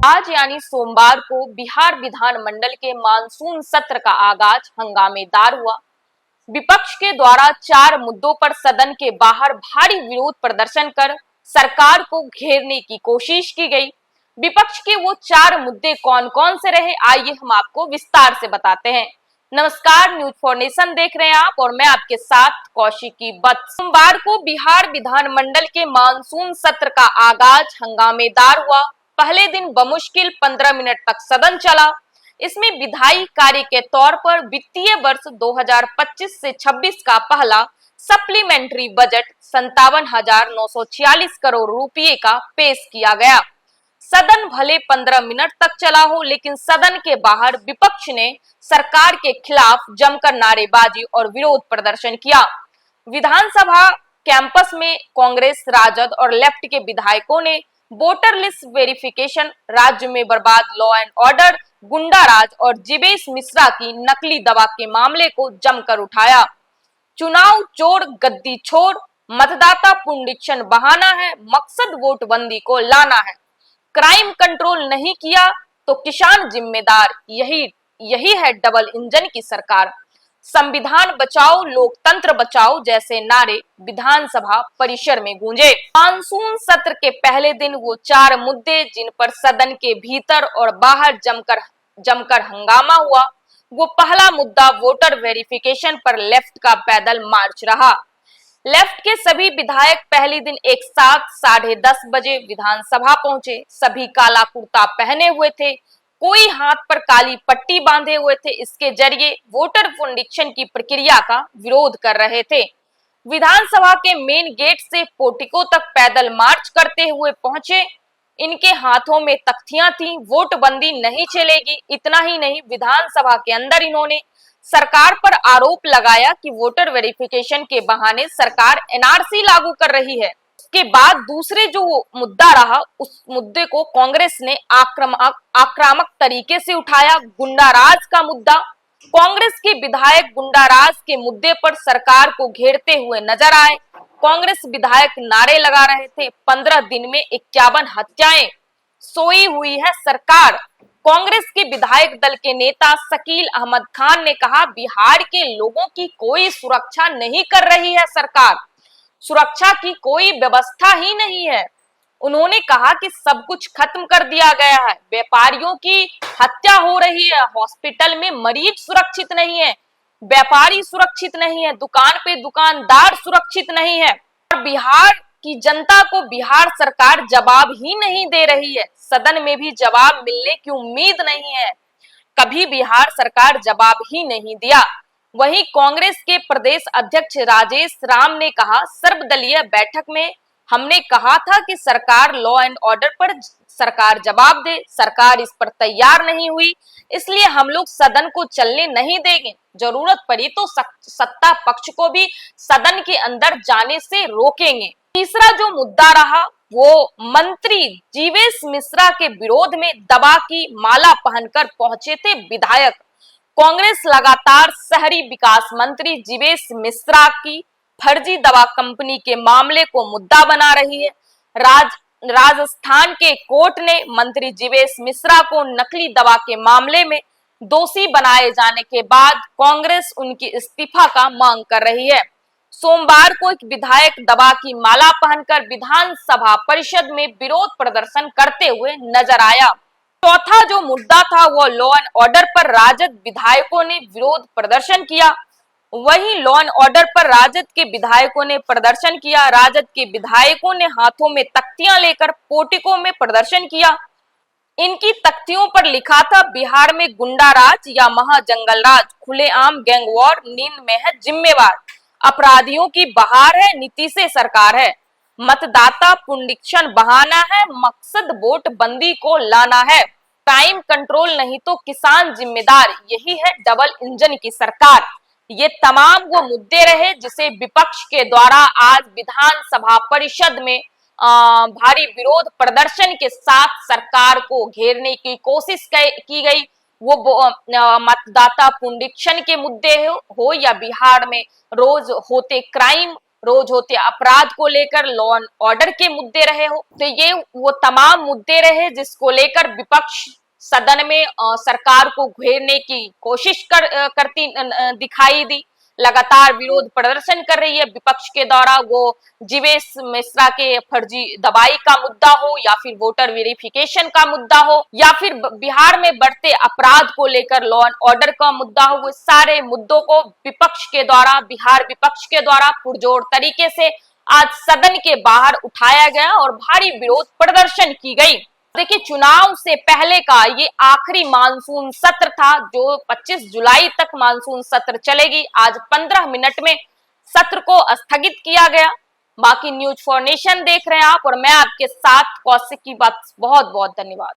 आज यानी सोमवार को बिहार विधानमंडल के मानसून सत्र का आगाज हंगामेदार हुआ। विपक्ष के द्वारा 4 मुद्दों पर सदन के बाहर भारी विरोध प्रदर्शन कर सरकार को घेरने की कोशिश की गई। विपक्ष के वो 4 मुद्दे कौन कौन से रहे, आइए हम आपको विस्तार से बताते हैं। नमस्कार, न्यूज फॉर नेशन देख रहे हैं आप और मैं आपके साथ कौशिकी बत्स। सोमवार को बिहार विधानमंडल के मानसून सत्र का आगाज हंगामेदार हुआ। पहले दिन बमुश्किल 15 मिनट तक सदन चला। इसमें विधायी कार्य के तौर पर वित्तीय वर्ष 2025 से 26 का पहला सप्लीमेंट्री बजट 57,946 करोड़ रुपये का पेश किया गया। सदन भले 15 मिनट तक चला हो, लेकिन सदन के बाहर विपक्ष ने सरकार के खिलाफ जमकर नारेबाजी और विरोध प्रदर्शन किया। विधानसभा कैंपस में कांग्रेस, राजद और लेफ्ट के विधायकों ने वोटर लिस्ट वेरिफिकेशन, राज्य में बर्बाद लॉ एंड ऑर्डर, गुंडाराज और जीवेश मिश्रा की नकली दवा के मामले को जमकर उठाया। चुनाव चोर गद्दी छोर, मतदाता पुनरीक्षण बहाना है, मकसद वोटबंदी को लाना है, क्राइम कंट्रोल नहीं किया तो किसान जिम्मेदार, यही है डबल इंजन की सरकार। संविधान बचाओ, लोकतंत्र बचाओ जैसे नारे विधानसभा परिसर में गूंजे। मानसून सत्र के पहले दिन वो 4 मुद्दे जिन पर सदन के भीतर और बाहर जमकर हंगामा हुआ, वो पहला मुद्दा वोटर वेरिफिकेशन पर लेफ्ट का पैदल मार्च रहा। लेफ्ट के सभी विधायक पहले दिन एक साथ 10:30 बजे विधानसभा पहुंचे। सभी काला कुर्ता पहने हुए थे, कोई हाथ पर काली पट्टी बांधे हुए थे। इसके जरिए वोटर पुनरीक्षण की प्रक्रिया का विरोध कर रहे थे। विधानसभा के मेन गेट से पोर्टिको तक पैदल मार्च करते हुए पहुंचे। इनके हाथों में तख्तियां थीं, वोट बंदी नहीं चलेगी। इतना ही नहीं, विधानसभा के अंदर इन्होंने सरकार पर आरोप लगाया कि वोटर वेरिफिकेशन के बहाने सरकार एनआरसी लागू कर रही है। के बाद दूसरे जो मुद्दा रहा, उस मुद्दे को कांग्रेस ने आक्रामक तरीके से उठाया। गुंडाराज का मुद्दा। कांग्रेस के विधायक गुंडाराज के मुद्दे पर सरकार को घेरते हुए नजर आए। कांग्रेस विधायक नारे लगा रहे थे, 15 दिन में 51 हत्याएं, सोई हुई है सरकार। कांग्रेस के विधायक दल के नेता शकील अहमद खान ने कहा, बिहार के लोगों की कोई सुरक्षा नहीं कर रही है सरकार, सुरक्षा की कोई व्यवस्था ही नहीं है। उन्होंने कहा कि सब कुछ खत्म कर दिया गया है, व्यापारियों की हत्या हो रही है, हॉस्पिटल में मरीज सुरक्षित नहीं है, व्यापारी सुरक्षित नहीं है, दुकान पे दुकानदार सुरक्षित नहीं है और बिहार की जनता को बिहार सरकार जवाब ही नहीं दे रही है। सदन में भी जवाब मिलने की उम्मीद नहीं है। कभी बिहार सरकार जवाब ही नहीं दिया। वहीं कांग्रेस के प्रदेश अध्यक्ष राजेश राम ने कहा, सर्वदलीय बैठक में हमने कहा था कि सरकार लॉ एंड ऑर्डर पर सरकार जवाब दे, सरकार इस पर तैयार नहीं हुई, इसलिए हम लोग सदन को चलने नहीं देंगे। जरूरत पड़ी तो सत्ता पक्ष को भी सदन के अंदर जाने से रोकेंगे। तीसरा जो मुद्दा रहा, वो मंत्री जीवेश मिश्रा के विरोध में दवा की माला पहनकर पहुंचे थे विधायक। कांग्रेस लगातार शहरी विकास मंत्री जीवेश मिश्रा की फर्जी दवा कंपनी के मामले को मुद्दा बना रही है। राजस्थान के कोर्ट ने मंत्री जीवेश मिश्रा को नकली दवा के मामले में दोषी बनाए जाने के बाद कांग्रेस उनकी इस्तीफा का मांग कर रही है। सोमवार को एक विधायक दवा की माला पहनकर विधानसभा परिषद में विरोध प्रदर्शन करते हुए नजर आया। चौथा जो मुद्दा था वो लॉ एंड ऑर्डर पर राजद विधायकों ने विरोध प्रदर्शन किया। वहीं लॉ एंड ऑर्डर पर राजद के विधायकों ने प्रदर्शन किया। राजद के विधायकों ने हाथों में तख्तियां लेकर पोर्टिको में प्रदर्शन किया। इनकी तख्तियों पर लिखा था, बिहार में गुंडाराज या महाजंगलराज, खुलेआम गैंगवॉर, नींद में है जिम्मेवार, अपराधियों की बहार है, नीतीश सरकार है, मतदाता पुनरीक्षण बहाना है, मकसद वोट बंदी को लाना है, क्राइम कंट्रोल नहीं तो किसान जिम्मेदार, यही है डबल इंजन की सरकार। ये तमाम वो मुद्दे रहे जिसे विपक्ष के द्वारा आज विधानसभा परिषद में भारी विरोध प्रदर्शन के साथ सरकार को घेरने की कोशिश की गई। वो मतदाता पुनरीक्षण के मुद्दे हो या बिहार में रोज होते क्राइम रोज होते अपराध को लेकर, लॉ एंड ऑर्डर के मुद्दे रहे हो, तो ये वो तमाम मुद्दे रहे जिसको लेकर विपक्ष सदन में सरकार को घेरने की कोशिश करती दिखाई दी। लगातार विरोध प्रदर्शन कर रही है विपक्ष के द्वारा, वो जीवेश मिश्रा के फर्जी दवाई का मुद्दा हो, या फिर वोटर वेरिफिकेशन का मुद्दा हो, या फिर बिहार में बढ़ते अपराध को लेकर लॉ एंड ऑर्डर का मुद्दा हो, वो सारे मुद्दों को विपक्ष के द्वारा, बिहार विपक्ष के द्वारा पुरजोर तरीके से आज सदन के बाहर उठाया गया और भारी विरोध प्रदर्शन की गई। देखिए, चुनाव से पहले का ये आखिरी मानसून सत्र था, जो 25 जुलाई तक मानसून सत्र चलेगी। आज 15 मिनट में सत्र को स्थगित किया गया। बाकी न्यूज फॉर नेशन देख रहे हैं आप, और मैं आपके साथ कौशिक की बात। बहुत बहुत धन्यवाद।